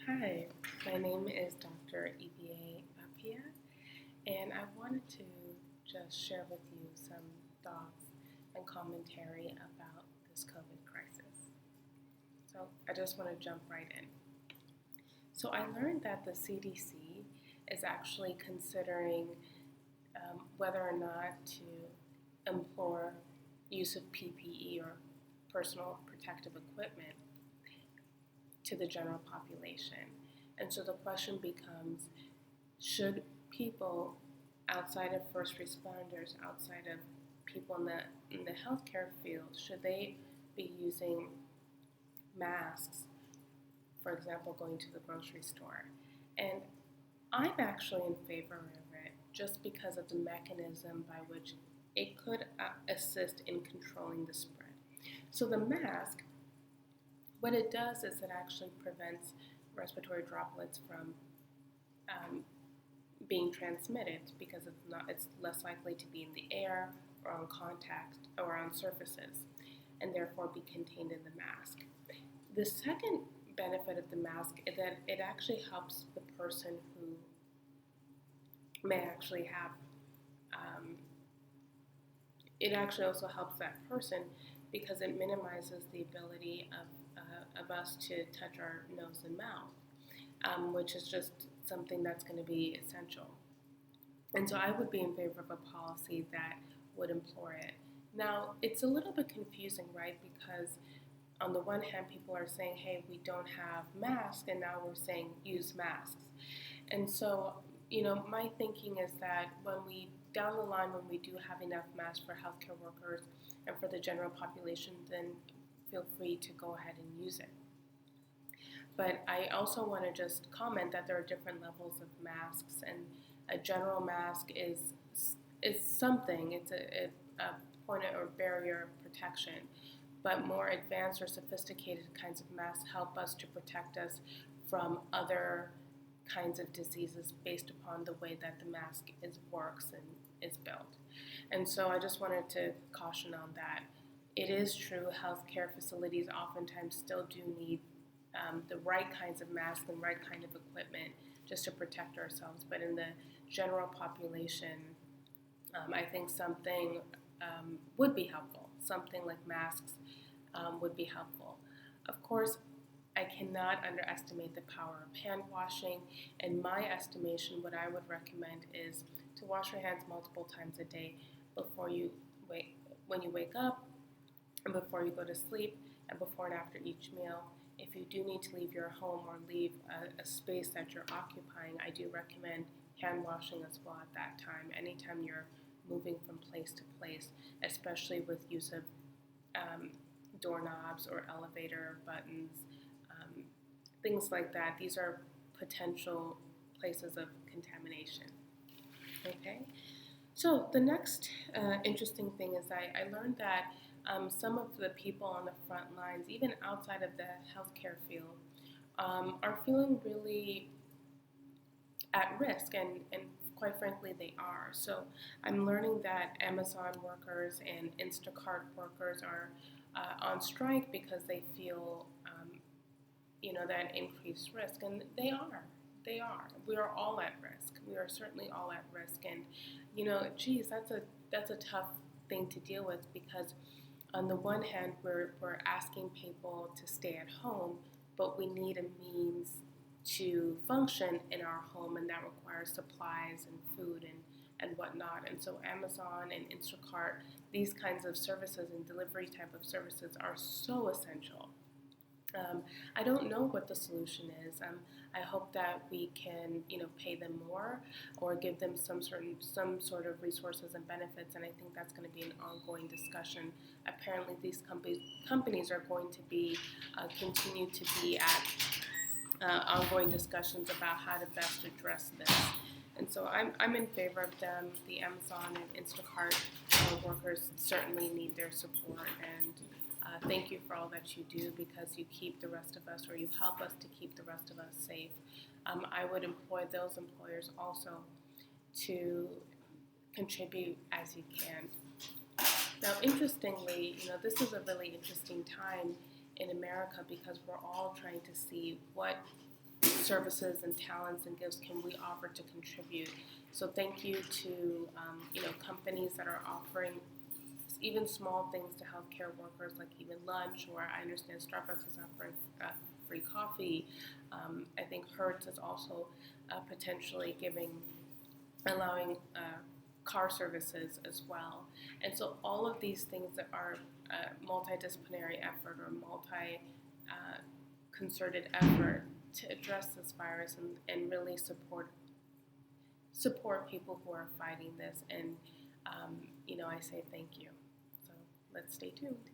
Hi, my name is Dr. Appiah, and I wanted to just share with you some thoughts and commentary about this COVID crisis. So I just want to jump right in. So I learned that the CDC is actually considering whether or not to implore use of PPE or personal protective equipment to the general population. And so the question becomes, should people outside of first responders, outside of people in the healthcare field, should they be using masks, for example, going to the grocery store? And I'm actually in favor of it just because of the mechanism by which it could assist in controlling the spread. So the mask, what it does is it actually prevents respiratory droplets from being transmitted because it's less likely to be in the air or on contact or on surfaces and therefore be contained in the mask. The second benefit of the mask is that it actually helps the person who may actually have, it actually also helps that person because it minimizes the ability of us to touch our nose and mouth, which is just something that's going to be essential. And so I would be in favor of a policy that would implore it. Now, it's a little bit confusing, right? Because on the one hand, people are saying, hey, we don't have masks, and now we're saying use masks. And so, my thinking is that down the line, when we do have enough masks for healthcare workers and for the general population, then feel free to go ahead and use it. But I also want to just comment that there are different levels of masks, and a general mask is something. It's a point or barrier of protection. But more advanced or sophisticated kinds of masks help us to protect us from other kinds of diseases based upon the way that the mask works and is built. And so I just wanted to caution on that. It is true, healthcare facilities oftentimes still do need the right kinds of masks and right kind of equipment just to protect ourselves. But in the general population, I think something would be helpful. Something like masks would be helpful. Of course, I cannot underestimate the power of hand washing. In my estimation, what I would recommend is to wash your hands multiple times a day before you when you wake up, and before you go to sleep, and before and after each meal. If you do need to leave your home or leave a space that you're occupying, I do recommend hand washing as well at that time, anytime you're moving from place to place, especially with use of doorknobs or elevator buttons, things like that. These are potential places of contamination. Okay? So the next interesting thing is I learned that some of the people on the front lines, even outside of the healthcare field, are feeling really at risk, and quite frankly, they are. So I'm learning that Amazon workers and Instacart workers are on strike because they feel, that increased risk, and they are. They are. We are all at risk. We are certainly all at risk, and that's a tough thing to deal with because on the one hand, we're asking people to stay at home, but we need a means to function in our home, and that requires supplies and food and whatnot. And so Amazon and Instacart, these kinds of services and delivery type of services are so essential. I don't know what the solution is. I hope that we can, pay them more or give them some sort of resources and benefits, and I think that's going to be an ongoing discussion. Apparently, these companies are going to be continue to be at ongoing discussions about how to best address this. And so I'm in favor of them. The Amazon and Instacart workers certainly need their support, and thank you for all that you do because you keep the rest of us, or you help us to keep the rest of us safe. I would employ those employers also to contribute as you can. Now, interestingly, this is a really interesting time in America because we're all trying to see what services and talents and gifts can we offer to contribute. So thank you to companies that are offering even small things to healthcare workers, like even lunch, or I understand Starbucks is offering free coffee. I think Hertz is also potentially allowing car services as well. And so all of these things that are multidisciplinary effort or concerted effort to address this virus and really support people who are fighting this. And I say thank you. So let's stay tuned.